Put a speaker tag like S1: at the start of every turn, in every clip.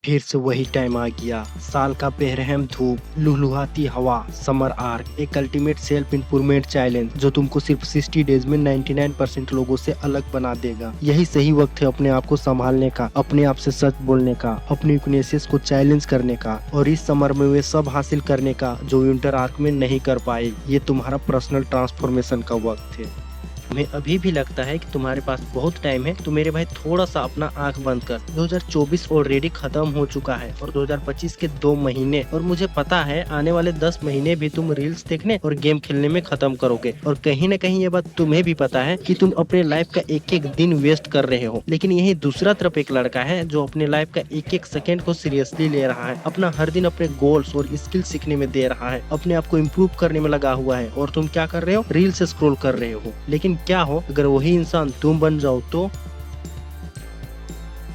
S1: फिर से वही टाइम आ गया। साल का बेरहम धूप, लुहलुहाती हवा, समर आर्क, एक अल्टीमेट सेल्फ इंप्रूवमेंट चैलेंज जो तुमको सिर्फ 60 डेज में 99% लोगों से अलग बना देगा। यही सही वक्त है अपने आप को संभालने का, अपने आप से सच बोलने का, अपनी वीकनेसेस को चैलेंज करने का और इस समर में वे सब हासिल करने का जो विंटर आर्क में नहीं कर पाए। ये तुम्हारा पर्सनल ट्रांसफॉर्मेशन का वक्त है। तुम्हें अभी भी लगता है कि तुम्हारे पास बहुत टाइम है तो मेरे भाई थोड़ा सा अपना आंख बंद कर। 2024 ऑलरेडी खत्म हो चुका है और 2025 के 2 महीने और मुझे पता है आने वाले 10 महीने भी तुम रील्स देखने और गेम खेलने में खत्म करोगे। और कहीं न कहीं ये बात तुम्हें भी पता है कि तुम अपने लाइफ का एक एक दिन वेस्ट कर रहे हो। लेकिन यही दूसरा तरफ एक लड़का है जो अपने लाइफ का एक एक सेकेंड को सीरियसली ले रहा है, अपना हर दिन अपने गोल्स और स्किल सीखने में दे रहा है, अपने आप को इम्प्रूव करने में लगा हुआ है। और तुम क्या कर रहे हो? रील्स स्क्रॉल कर रहे हो। लेकिन क्या हो अगर वही इंसान तुम बन जाओ तो?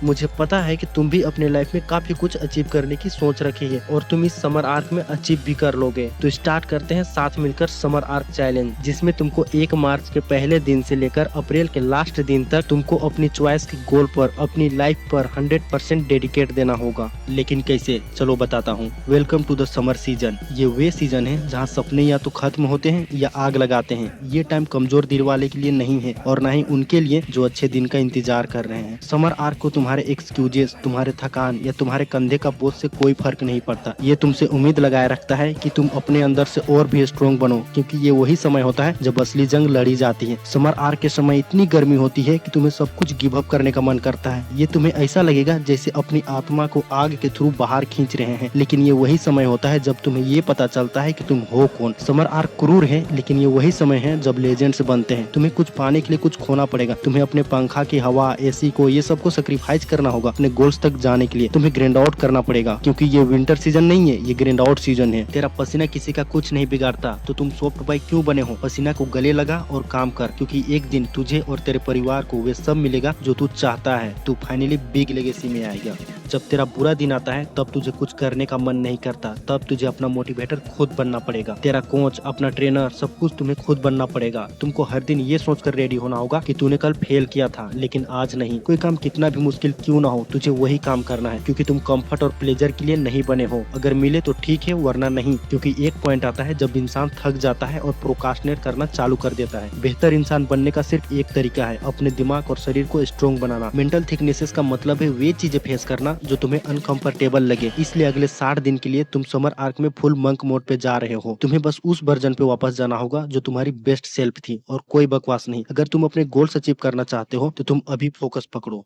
S1: मुझे पता है कि तुम भी अपने लाइफ में काफी कुछ अचीव करने की सोच रखी है और तुम इस समर आर्क में अचीव भी कर लोगे। तो स्टार्ट करते हैं साथ मिलकर समर आर्क चैलेंज, जिसमें तुमको 1 मार्च के पहले दिन से लेकर अप्रैल के लास्ट दिन तक तुमको अपनी चॉइस के गोल पर, अपनी लाइफ पर 100% डेडिकेट देना होगा। लेकिन कैसे? चलो बताता हूँ। Welcome to the summer season. ये वे सीजन है जहाँ सपने या तो खत्म होते हैं या आग लगाते हैं। ये टाइम कमजोर दिल वाले के लिए नहीं है और न ही उनके लिए जो अच्छे दिन का इंतजार कर रहे हैं। समर आर्क को तुम्हारे एक्सक्यूजेस, तुम्हारे थकान या तुम्हारे कंधे का बोझ से कोई फर्क नहीं पड़ता। ये तुमसे उम्मीद लगाए रखता है कि तुम अपने अंदर से और भी स्ट्रॉन्ग बनो, क्योंकि ये वही समय होता है जब असली जंग लड़ी जाती है। समर आर्क के समय इतनी गर्मी होती है कि तुम्हें सब कुछ गिव अप करने का मन करता है। ये तुम्हें ऐसा लगेगा जैसे अपनी आत्मा को आग के थ्रू बाहर खींच रहे हैं। लेकिन ये वही समय होता है जब तुम्हें ये पता चलता है कि तुम हो कौन। समर आर्क क्रूर है, लेकिन ये वही समय है जब लेजेंड्स बनते हैं। तुम्हें कुछ पाने के लिए कुछ खोना पड़ेगा। तुम्हें अपने पंखा की हवा, एसी को, ये सबको सेक्रीफाइस करना होगा। अपने गोल्स तक जाने के लिए तुम्हें ग्रैंड आउट करना पड़ेगा, क्योंकि ये विंटर सीजन नहीं है, ये ग्रैंड आउट सीजन है। तेरा पसीना किसी का कुछ नहीं बिगाड़ता, तो तुम सॉफ्ट बॉय क्यों बने हो? पसीना को गले लगा और काम कर, क्योंकि एक दिन तुझे और तेरे परिवार को वे सब मिलेगा जो तू चाहता है। तू फाइनली बिग लेगेसी में आएगा। जब तेरा बुरा दिन आता है तब तुझे कुछ करने का मन नहीं करता, तब तुझे अपना मोटिवेटर खुद बनना पड़ेगा। तेरा कोच, अपना ट्रेनर, सब कुछ तुम्हें खुद बनना पड़ेगा। तुमको हर दिन ये सोचकर रेडी होना होगा कि तूने कल फेल किया था, लेकिन आज नहीं। कोई काम कितना भी मुश्किल क्यों ना हो, तुझे वही काम करना है, क्योंकि तुम कंफर्ट और प्लेजर के लिए नहीं बने हो। अगर मिले तो ठीक है, वरना नहीं। क्योंकि एक पॉइंट आता है जब इंसान थक जाता है और प्रोक्रास्टिनेट करना चालू कर देता है। बेहतर इंसान बनने का सिर्फ एक तरीका है, अपने दिमाग और शरीर को स्ट्रॉन्ग बनाना। मेंटल थिकनेसेस का मतलब है वे चीजें फेस करना जो तुम्हें अनकंफर्टेबल लगे। इसलिए अगले 60 दिन के लिए तुम समर आर्क में फुल मंक मोड पे जा रहे हो। तुम्हें बस उस वर्जन पे वापस जाना होगा जो तुम्हारी बेस्ट सेल्फ थी, और कोई बकवास नहीं। अगर तुम अपने गोल्स अचीव करना चाहते हो तो तुम अभी फोकस पकड़ो।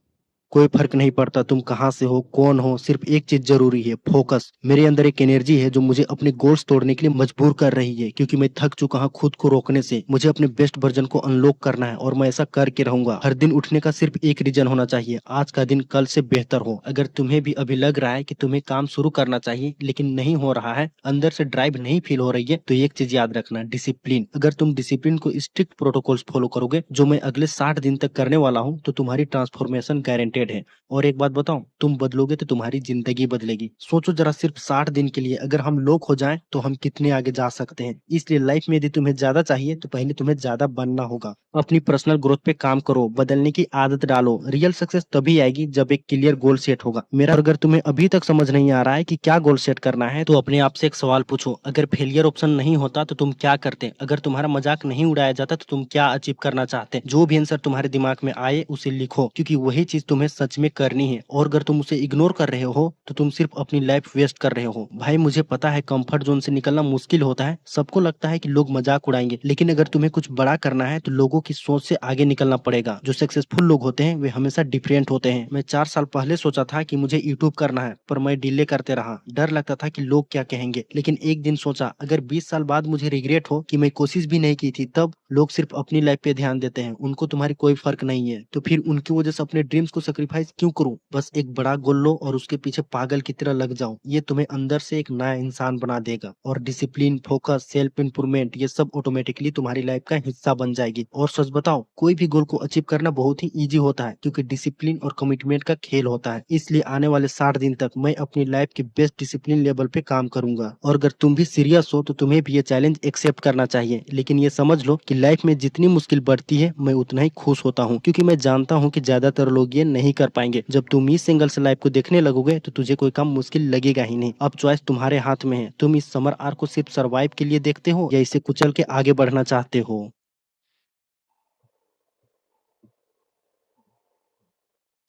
S1: कोई फर्क नहीं पड़ता तुम कहाँ से हो, कौन हो, सिर्फ एक चीज जरूरी है, फोकस। मेरे अंदर एक एनर्जी है जो मुझे अपने गोल्स तोड़ने के लिए मजबूर कर रही है, क्योंकि मैं थक चुका हूँ खुद को रोकने से। मुझे अपने बेस्ट वर्जन को अनलॉक करना है और मैं ऐसा करके रहूंगा। हर दिन उठने का सिर्फ एक रीजन होना चाहिए, आज का दिन कल से बेहतर हो। अगर तुम्हें भी अभी लग रहा है कि तुम्हें काम शुरू करना चाहिए लेकिन नहीं हो रहा है, अंदर से ड्राइव नहीं फील हो रही है, तो एक चीज याद रखना, डिसिप्लिन। अगर तुम डिसिप्लिन को स्ट्रिक्ट प्रोटोकॉल्स फॉलो करोगे, जो मैं अगले 60 दिन तक करने वाला हूँ, तो तुम्हारी ट्रांसफॉर्मेशन गारंटेड है। और एक बात बताऊं, तुम बदलोगे तो तुम्हारी जिंदगी बदलेगी। सोचो जरा, सिर्फ 60 दिन के लिए अगर हम लोग हो जाएं तो हम कितने आगे जा सकते हैं। इसलिए लाइफ में यदि तुम्हें ज्यादा चाहिए तो पहले तुम्हें ज्यादा बनना होगा। अपनी पर्सनल ग्रोथ पे काम करो, बदलने की आदत डालो। रियल सक्सेस तभी आएगी जब एक क्लियर गोल सेट होगा। मेरा अगर तुम्हें अभी तक समझ नहीं आ रहा है कि क्या गोल सेट करना है, तो अपने आप से एक सवाल पूछो, अगर फेलियर ऑप्शन नहीं होता तो तुम क्या करते? अगर तुम्हारा मजाक नहीं उड़ाया जाता तो तुम क्या अचीव करना चाहते? जो भी आंसर तुम्हारे दिमाग में आए उसे लिखो, क्योंकि वही चीज तुम्हें सच में करनी है। और अगर तुम उसे इग्नोर कर रहे हो तो तुम सिर्फ अपनी लाइफ वेस्ट कर रहे हो। भाई मुझे पता है कंफर्ट जोन से निकलना मुश्किल होता है, सबको लगता है कि लोग मजाक उड़ाएंगे, लेकिन अगर तुम्हें कुछ बड़ा करना है तो लोगों की सोच से आगे निकलना पड़ेगा। जो सक्सेसफुल लोग होते हैं वे हमेशा डिफरेंट होते हैं। मैं 4 साल पहले सोचा था कि मुझे यूट्यूब करना है, पर मैं डिले करते रहा। डर लगता था कि लोग क्या कहेंगे। लेकिन एक दिन सोचा, अगर 20 साल बाद मुझे रिग्रेट हो कि मैं कोशिश भी नहीं की थी, तब लोग सिर्फ अपनी लाइफ पे ध्यान देते हैं, उनको तुम्हारी कोई फर्क नहीं है, तो फिर उनकी वजह से अपने ड्रीम्स को सेक्रीफाइस क्यों करूं? बस एक बड़ा गोल लो और उसके पीछे पागल की तरह लग जाओ। ये तुम्हें अंदर से एक नया इंसान बना देगा। और डिसिप्लिन, फोकस, सेल्फ इंप्रूवमेंट, ये सब ऑटोमेटिकली तुम्हारी लाइफ का हिस्सा बन जाएगी। और सच बताओ, कोई भी गोल को अचीव करना बहुत ही इजी होता है, क्योंकि डिसिप्लिन और कमिटमेंट का खेल होता है। इसलिए आने वाले 60 दिन तक मैं अपनी लाइफ के बेस्ट डिसिप्लिन लेवल पे काम करूंगा। और अगर तुम भी सीरियस हो तो तुम्हें भी ये चैलेंज एक्सेप्ट करना चाहिए। लेकिन ये समझ लो कि लाइफ में जितनी मुश्किल बढ़ती है मैं उतना ही खुश होता हूँ, क्योंकि मैं जानता हूँ कि ज्यादातर लोग ये नहीं नहीं कर पाएंगे। जब तुम इस एंगल से लाइफ को देखने लगोगे तो तुझे कोई काम मुश्किल लगेगा ही नहीं। अब चॉइस तुम्हारे हाथ में है, तुम इस समर आर्क को सिर्फ सर्वाइव के लिए देखते हो या इसे कुचल के आगे बढ़ना चाहते हो।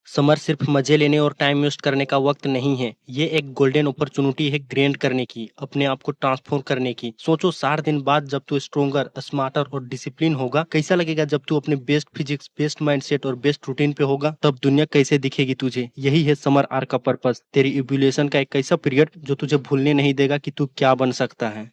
S1: समर सिर्फ मजे लेने और टाइम वेस्ट करने का वक्त नहीं है, ये एक गोल्डन अपॉर्चुनिटी है ग्रैंड करने की, अपने आप को ट्रांसफॉर्म करने की। सोचो 60 दिन बाद जब तू स्ट्रोंगर, स्मार्टर और डिसिप्लिन होगा, कैसा लगेगा जब तू अपने बेस्ट फिजिक्स, बेस्ट माइंडसेट और बेस्ट रूटीन पे होगा, तब दुनिया कैसे दिखेगी तुझे। यही है समर आर्क का पर्पस, तेरी इवोल्यूशन का एक ऐसा पीरियड जो तुझे भूलने नहीं देगा कि तू क्या बन सकता है।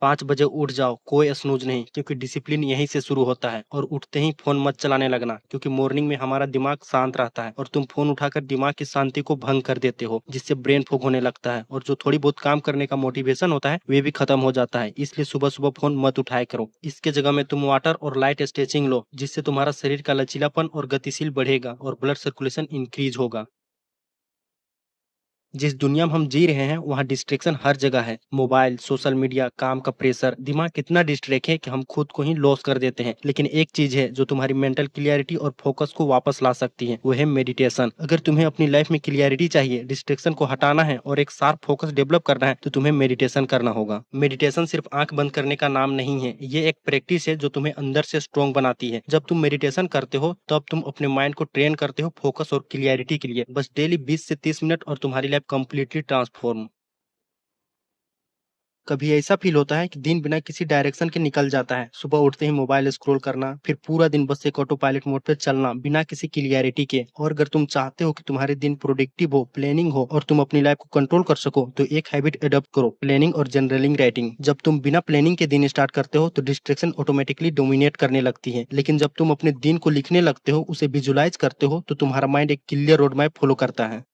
S1: 5 बजे उठ जाओ, कोई स्नूज नहीं, क्योंकि डिसिप्लिन यहीं से शुरू होता है। और उठते ही फोन मत चलाने लगना, क्योंकि मॉर्निंग में हमारा दिमाग शांत रहता है और तुम फोन उठाकर दिमाग की शांति को भंग कर देते हो, जिससे ब्रेन फॉग होने लगता है और जो थोड़ी बहुत काम करने का मोटिवेशन होता है वे भी खत्म हो जाता है। इसलिए सुबह सुबह फोन मत उठाया करो। इसके जगह में तुम वाटर और लाइट स्ट्रेचिंग लो, जिससे तुम्हारा शरीर का लचीलापन और गतिशील बढ़ेगा और ब्लड सर्कुलेशन इंक्रीज होगा। जिस दुनिया में हम जी रहे हैं वहाँ डिस्ट्रैक्शन हर जगह है। मोबाइल, सोशल मीडिया, काम का प्रेशर, दिमाग कितना डिस्ट्रैक्ट है कि हम खुद को ही लॉस कर देते हैं। लेकिन एक चीज है जो तुम्हारी मेंटल क्लियरिटी और फोकस को वापस ला सकती है, वो है मेडिटेशन। अगर तुम्हें अपनी लाइफ में क्लियरिटी चाहिए, डिस्ट्रैक्शन को हटाना है और एक शार्प फोकस डेवलप करना है, तो तुम्हें मेडिटेशन करना होगा। मेडिटेशन सिर्फ आंख बंद करने का नाम नहीं है, ये एक प्रैक्टिस है जो तुम्हें अंदर से स्ट्रॉन्ग बनाती है। जब तुम मेडिटेशन करते हो तब तुम अपने माइंड को ट्रेन करते हो फोकस और क्लियरिटी के लिए। बस डेली 20 से 30 मिनट और तुम्हारी लाइफ कंप्लीटली ट्रांसफॉर्म। कभी ऐसा फील होता है कि दिन बिना किसी डायरेक्शन के निकल जाता है, सुबह उठते ही मोबाइल स्क्रॉल करना, फिर पूरा दिन बस एक ऑटो पायलट मोड पे चलना बिना किसी क्लियरिटी के। और अगर तुम चाहते हो कि तुम्हारे दिन प्रोडक्टिव हो, प्लानिंग हो और तुम अपनी लाइफ को कंट्रोल कर सको, तो एक हैबिट अडॉप्ट करो, प्लानिंग और जनरलिंग राइटिंग। जब तुम बिना प्लानिंग के दिन स्टार्ट करते हो तो डिस्ट्रैक्शन ऑटोमेटिकली डोमिनेट करने लगती है, लेकिन जब तुम अपने दिन को लिखने लगते हो, उसे विजुलाइज करते हो, तो तुम्हारा माइंड एक क्लियर रोड मैप फॉलो करता है।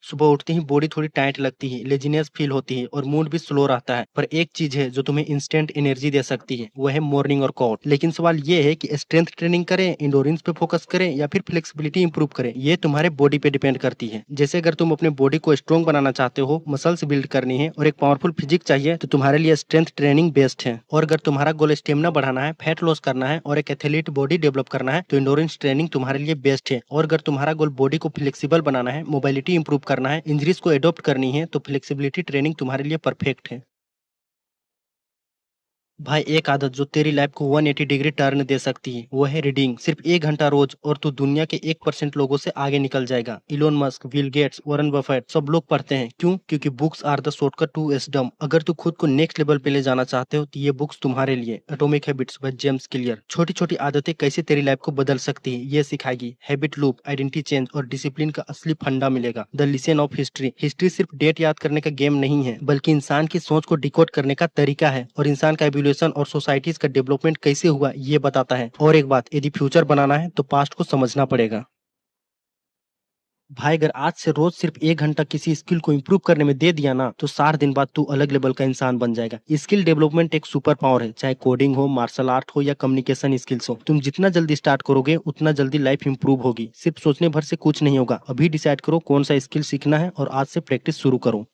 S1: सुबह उठते ही बॉडी थोड़ी टाइट लगती है, लेजीनेस फील होती है और मूड भी स्लो रहता है। पर एक चीज है जो तुम्हें इंस्टेंट एनर्जी दे सकती है, वो है मॉर्निंग वर्कआउट। लेकिन सवाल ये है कि स्ट्रेंथ ट्रेनिंग करें, इंडोरेंस पे फोकस करें या फिर फ्लेक्सिबिलिटी इंप्रूव करें, ये तुम्हारे बॉडी पे डिपेंड करती है। जैसे अगर तुम अपने बॉडी को स्ट्रॉन्ग बनाना चाहते हो, मसल्स बिल्ड करनी है और एक पावरफुल फिजिक चाहिए, तो तुम्हारे लिए स्ट्रेंथ ट्रेनिंग बेस्ट है। और अगर तुम्हारा गोल स्टेमिना बढ़ाना है, फैट लॉस करना है और एक एथलीट बॉडी डेवलप करना है, तो इंडोरेंस ट्रेनिंग तुम्हारे लिए बेस्ट है। और अगर तुम्हारा गोल बॉडी को फ्लेक्सिबल बनाना है, मोबिलिटी इंप्रूव करना है, इंजरीज को एडॉप्ट करनी है, तो फ्लेक्सिबिलिटी ट्रेनिंग तुम्हारे लिए परफेक्ट है। भाई एक आदत जो तेरी लाइफ को 180 डिग्री टर्न दे सकती है, वो है रीडिंग। सिर्फ 1 घंटा रोज और तू दुनिया के 1% लोगों से आगे निकल जाएगा। Elon Musk, Bill Gates, Warren Buffett सब लोग पढ़ते हैं। क्यों? क्योंकि books are the shortcut to wisdom. अगर तू खुद को नेक्स्ट लेवल पे ले जाना चाहते हो तो ये बुक्स तुम्हारे लिए। Atomic habits by James clear छोटी छोटी आदतें कैसे तेरी लाइफ को बदल सकती है ये सिखाएगी। हैबिट लूप, आइडेंटिटी चेंज और डिसिप्लिन का असली फंडा मिलेगा। The listen of history. History सिर्फ डेट याद करने का गेम नहीं है, बल्कि इंसान की सोच को डिकोड करने का तरीका है और इंसान का एवोल्यूशन और सोसाइटीज का डेवलपमेंट कैसे हुआ ये बताता है। और एक बात, यदि फ्यूचर बनाना है तो पास्ट को समझना पड़ेगा। भाई अगर आज से रोज सिर्फ 1 घंटा किसी स्किल को इम्प्रूव करने में दे दिया ना, तो 60 दिन बाद तू अलग लेवल का इंसान बन जाएगा। स्किल डेवलपमेंट एक सुपर पावर है, चाहे कोडिंग हो, मार्शल आर्ट हो या कम्युनिकेशन स्किल्स हो। तुम जितना जल्दी स्टार्ट करोगे उतना जल्दी लाइफ इंप्रूव होगी। सिर्फ सोचने भर से कुछ नहीं होगा। अभी डिसाइड करो कौन सा स्किल सीखना है और आज से प्रैक्टिस शुरू करो।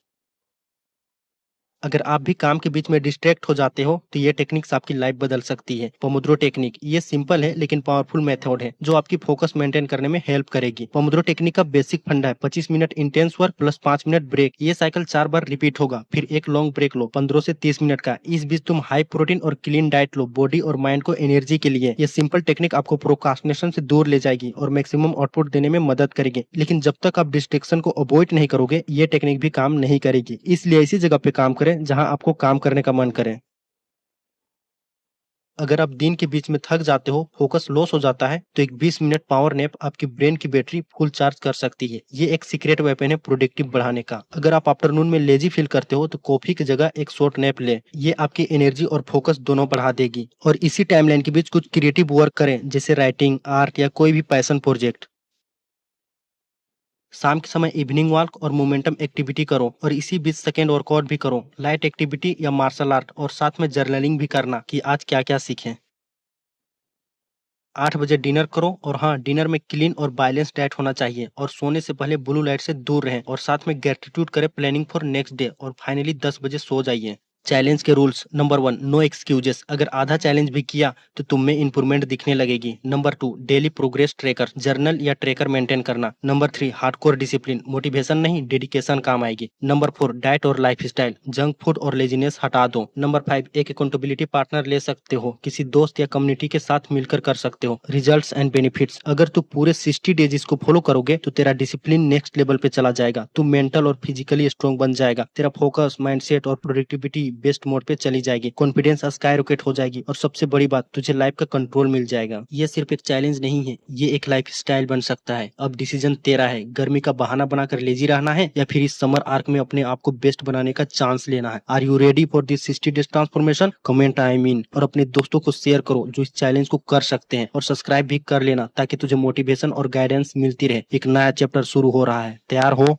S1: अगर आप भी काम के बीच में डिस्ट्रैक्ट हो जाते हो तो ये टेक्निक्स आपकी लाइफ बदल सकती है। पोमोड्रो टेक्निक, ये सिंपल है लेकिन पावरफुल मेथड है जो आपकी फोकस मेंटेन करने में हेल्प करेगी। पोमोड्रो टेक्निक का बेसिक फंडा है 25 minute intense work plus 5 minute break. ये साइकिल 4 बार रिपीट होगा, फिर एक लॉन्ग ब्रेक लो 15 से 30 मिनट का। इस बीच तुम हाई प्रोटीन और क्लीन डाइट लो बॉडी और माइंड को एनर्जी के लिए। ये सिंपल टेक्निक आपको प्रोक्रास्टिनेशन से दूर ले जाएगी और मैक्सिमम आउटपुट देने में मदद करेगी। लेकिन जब तक आप डिस्ट्रैक्शन को अवॉइड नहीं करोगे, ये टेक्निक भी काम नहीं करेगी। इसलिए ऐसी जगह पे काम करें जहां आपको काम करने का मन करे। अगर आप दिन के बीच में थक जाते हो, फोकस लॉस हो जाता है, तो एक 20 मिनट पावर नैप आपकी ब्रेन की बैटरी फुल चार्ज कर सकती है। ये एक सीक्रेट वेपन है प्रोडक्टिव बढ़ाने का। अगर आप आफ्टरनून में लेजी फील करते हो तो कॉफी की जगह एक शॉर्ट नैप ले। ये आपकी एनर्जी और फोकस दोनों बढ़ा देगी। और इसी टाइमलाइन के बीच कुछ क्रिएटिव वर्क करें, जैसे राइटिंग, आर्ट या कोई भी पैशन प्रोजेक्ट। शाम के समय इवनिंग वॉक और मोमेंटम एक्टिविटी करो और इसी बीच सेकेंड वर्कआउट भी करो, लाइट एक्टिविटी या मार्शल आर्ट, और साथ में जर्नलिंग भी करना कि आज क्या क्या सीखें। 8 बजे डिनर करो और हाँ, डिनर में क्लीन और बैलेंस डाइट होना चाहिए और सोने से पहले ब्लू लाइट से दूर रहें और साथ में ग्रेटिट्यूड करें प्लानिंग फॉर नेक्स्ट डे। और फाइनली 10 बजे सो जाइए। चैलेंज के रूल्स। Number 1, no excuses. अगर आधा चैलेंज भी किया तो तुम में इंप्रूवमेंट दिखने लगेगी। Number 2, daily progress tracker, journal या ट्रैकर मेंटेन करना। नंबर 3, हार्डकोर डिसिप्लिन, मोटिवेशन नहीं डेडिकेशन काम आएगी। नंबर 4, डाइट और लाइफस्टाइल, जंक फूड और लेजीनेस हटा दो। नंबर 5, एक अकाउंटेबिलिटी पार्टनर ले सकते हो, किसी दोस्त या कम्युनिटी के साथ मिलकर कर सकते हो। रिजल्ट्स एंड बेनिफिट्स, अगर तू पूरे 60 डेज इसको फॉलो करोगे तो तेरा डिसिप्लिन नेक्स्ट लेवल पे चला जाएगा, तू मेंटल और फिजिकली स्ट्रॉन्ग बन जाएगा, तेरा फोकस, माइंडसेट और प्रोडक्टिविटी बेस्ट मोड पे चली जाएगी, कॉन्फिडेंस स्काई रॉकेट हो जाएगी और सबसे बड़ी बात, तुझे लाइफ का कंट्रोल मिल जाएगा। ये सिर्फ एक चैलेंज नहीं है, ये एक लाइफ स्टाइल बन सकता है। अब डिसीजन तेरा है, गर्मी का बहाना बनाकर लेजी रहना है या फिर इस समर आर्क में अपने आप को बेस्ट बनाने का चांस लेना है। Are you ready for this 60 days transformation? Comment I mean और अपने दोस्तों को शेयर करो जो इस चैलेंज को कर सकते हैं, और सब्सक्राइब भी कर लेना ताकि तुझे मोटिवेशन और गाइडेंस मिलती रहे। एक नया चैप्टर शुरू हो रहा है, तैयार हो?